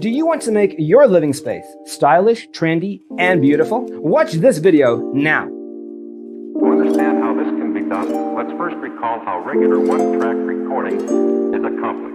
Do you want to make your living space stylish, trendy, and beautiful? Watch this video now. To understand how this can be done, let's first recall how regular one-track recording is accomplished.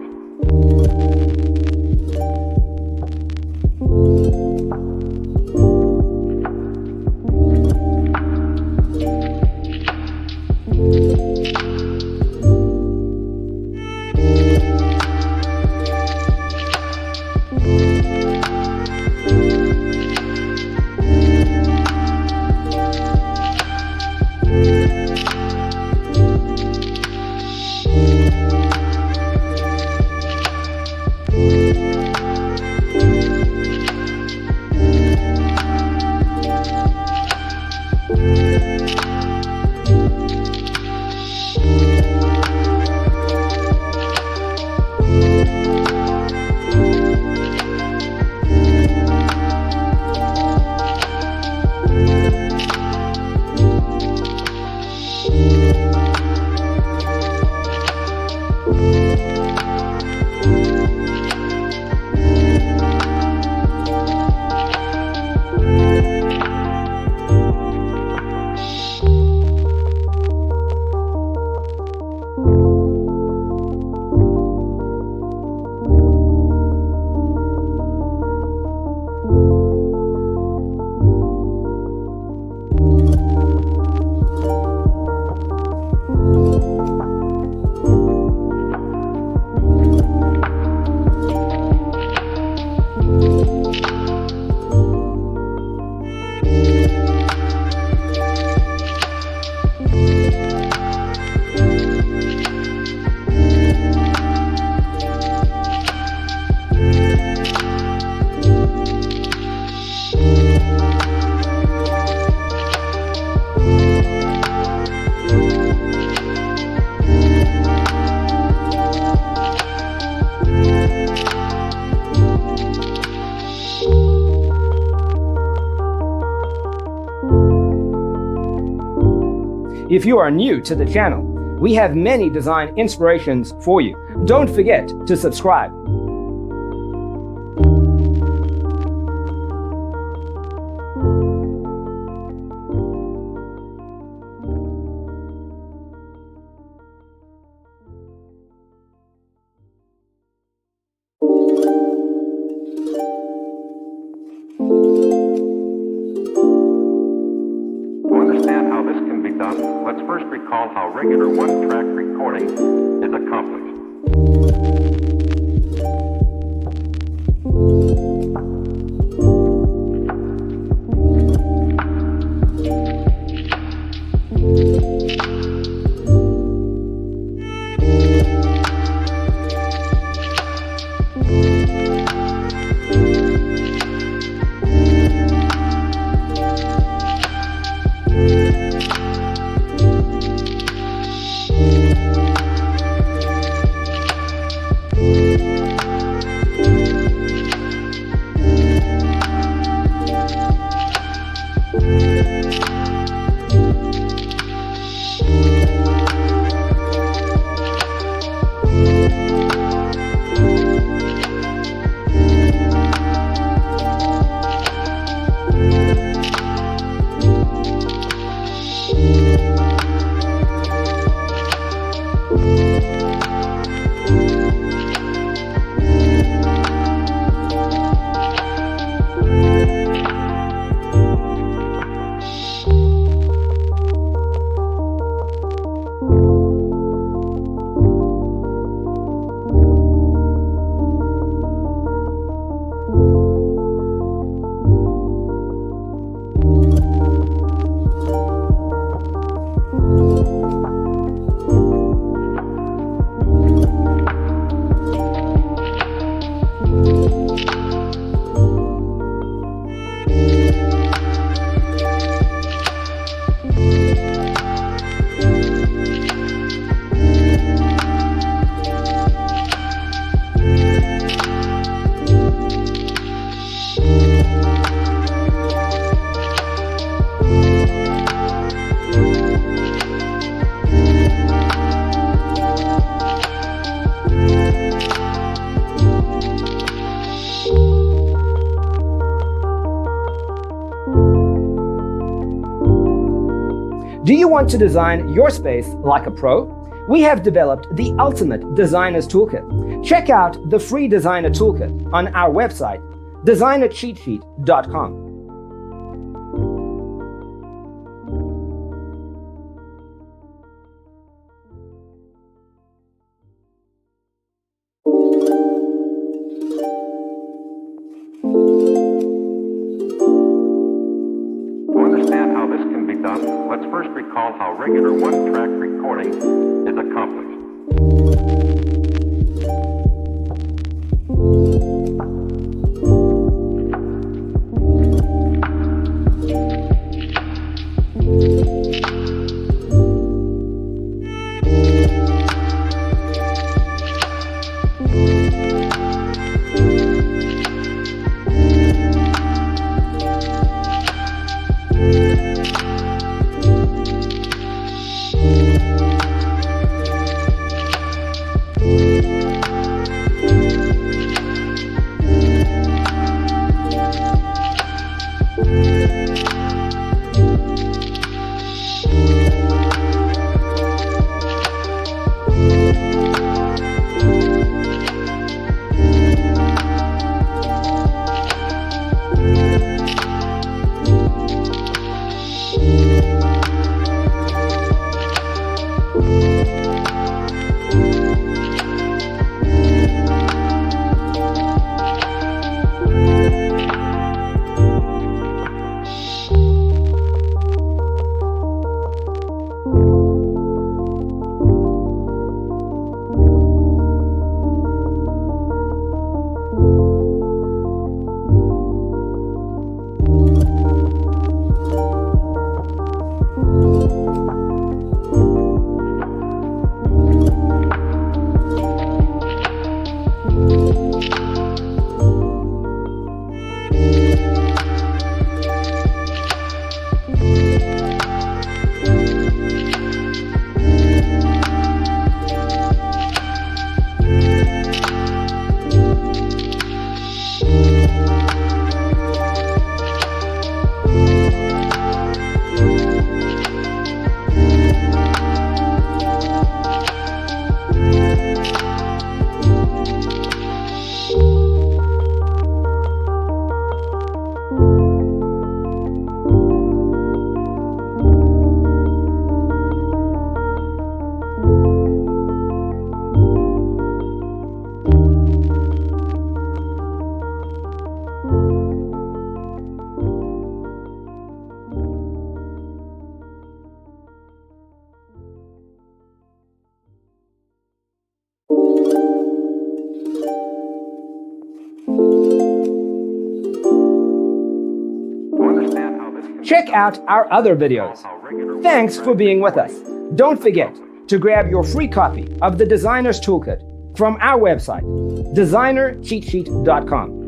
If you are new to the channel, we have many design inspirations for you. Don't forget to subscribe. Let's first recall how regular one-track recording is accomplished. Do you want to design your space like a pro? We have developed the ultimate designer's toolkit. Check out the free designer toolkit on our website, designercheatsheet.com. To understand how this can be done, let's first recall how regular one-track recording is accomplished. Check out our other videos. Thanks for being with us. Don't forget to grab your free copy of the Designer's Toolkit from our website, designercheatsheet.com.